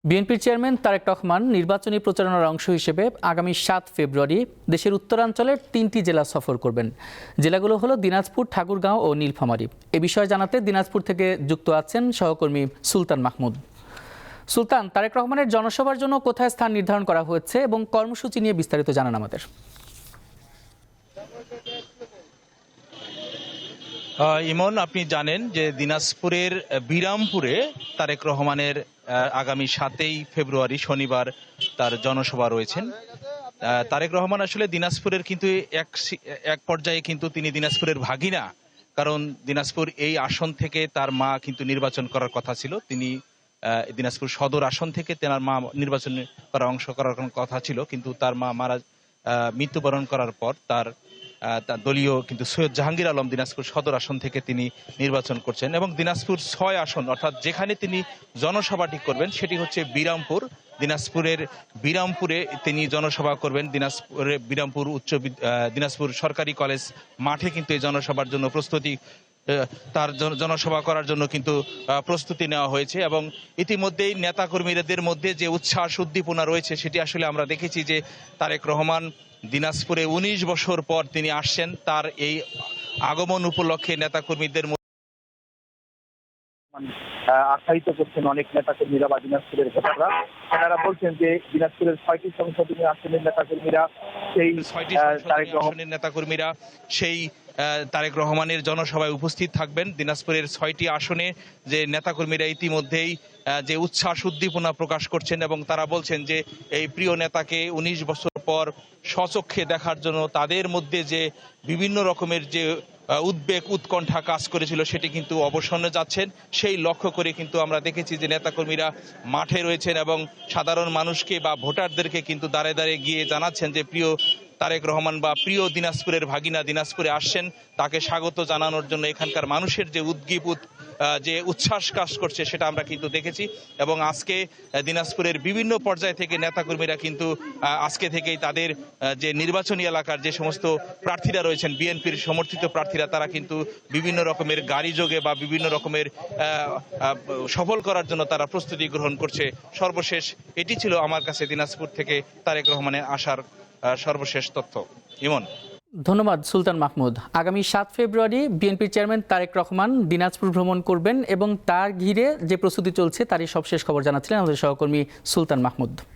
বিএনপির চেয়ারম্যান তারেক রহমান নির্বাচনী প্রচারণার অংশ হিসেবে আগামী ৭ ফেব্রুয়ারি দেশের উত্তরাঞ্চলের ৩টি জেলা সফর করবেন। জেলাগুলো হলো দিনাজপুর, ঠাকুরগাঁও ও নীলফামারী। এ বিষয়ে জানাতে দিনাজপুর থেকে যুক্ত আছেন সহকর্মী সুলতান মাহমুদ। সুলতান, তারেক রহমানের জনসভার জন্য কোথায় স্থান নির্ধারণ করা হয়েছে এবং কর্মসূচি নিয়ে বিস্তারিত জানান আমাদের। ইমন, আপনি জানেন যে দিনাজপুরের বিরামপুরে তারেক রহমানের আগামী ৭ই ফেব্রুয়ারি শনিবার তার জনসভা রয়েছেন। তারেক রহমান আসলে দিনাজপুরের কিন্তু এক পর্যায়ে কিন্তু তিনি দিনাজপুরের ভাগিনা, কারণ দিনাজপুর এই আসন থেকে তার মা কিন্তু নির্বাচন করার কথা ছিল। তিনি দিনাজপুর সদর আসন থেকে তেনার মা নির্বাচন অংশ করার কথা ছিল, কিন্তু তার মা মৃত্যুবরণ করার পর তার দলীয় কিন্তু সৈয়দ জাহাঙ্গীর আলম দিনাজপুর সদর আসন থেকে তিনি নির্বাচন করছেন এবং দিনাজপুর ৬ আসন অর্থাৎ যেখানে তিনি জনসভাটি করবেন সেটি হচ্ছে বিরামপুর। দিনাজপুরের বিরামপুরে তিনি জনসভা করবেন। দিনাজপুর সরকারি কলেজ মাঠে কিন্তু এই জনসভার জন্য তার জনসভা করার জন্য কিন্তু প্রস্তুতি নেওয়া হয়েছে এবং ইতিমধ্যেই নেতাকর্মীদের মধ্যে যে উচ্ছ্বাস উদ্দীপনা রয়েছে সেটি আসলে আমরা দেখেছি যে তারেক রহমান দিনাজপুরে ১৯ বছর পর তিনি আসছেন। তার এই আগমন উপলক্ষে নেতাকর্মীদের আখ্যায়িত করছেন অনেক নেতাকর্মীরা বা দিনাজপুরের ভোটাররা। তারা বলছেন যে দিনাজপুরের ৬টি সংসদীয় আসনের নেতাকর্মীরা সেই তারেক রহমানের জনসভায় উপস্থিত থাকবেন। দিনাজপুরের ৬টি আসনে যে নেতাকর্মীরা ইতিমধ্যেই যে উচ্ছ্বাস উদ্দীপনা প্রকাশ করছেন এবং তারা বলছেন যে এই প্রিয় নেতাকে ১৯ বছর পর স্বচক্ষে দেখার জন্য তাদের মধ্যে যে বিভিন্ন রকমের যে উদ্বেগ উৎকণ্ঠা কাজ করেছিল সেটি কিন্তু অবসানে যাচ্ছেন। সেই লক্ষ্য করে কিন্তু আমরা দেখেছি যে নেতাকর্মীরা মাঠে রয়েছেন এবং সাধারণ মানুষকে বা ভোটারদেরকে কিন্তু দাঁড়ে দাঁড়িয়ে গিয়ে জানাচ্ছেন যে প্রিয় তারেক রহমান বা প্রিয় দিনাজপুরের ভাগিনা দিনাজপুরে আসছেন, তাকে স্বাগত জানানোর জন্য এখানকার মানুষের যে যে উচ্ছ্বাস কাজ করছে সেটা আমরা কিন্তু দেখেছি। এবং আজকে দিনাজপুরের বিভিন্ন পর্যায় থেকে নেতাকর্মীরা কিন্তু আজকে থেকেই তাদের যে নির্বাচনী এলাকার যে সমস্ত প্রার্থীরা রয়েছেন বিএনপির সমর্থিত প্রার্থীরা, তারা কিন্তু বিভিন্ন রকমের গাড়ি যোগে বা বিভিন্ন রকমের সফল করার জন্য তারা প্রস্তুতি গ্রহণ করছে। সর্বশেষ এটি ছিল আমার কাছে দিনাজপুর থেকে তারেক রহমানের আসার সর্বশেষ তথ্য। ইমন। ধন্যবাদ সুলতান মাহমুদ। আগামী ৭ ফেব্রুয়ারি বিএনপির চেয়ারম্যান তারেক রহমান দিনাজপুর ভ্রমণ করবেন এবং তার ঘিরে যে প্রস্তুতি চলছে তারই সবশেষ খবর জানাচ্ছিলেন আমাদের সহকর্মী সুলতান মাহমুদ।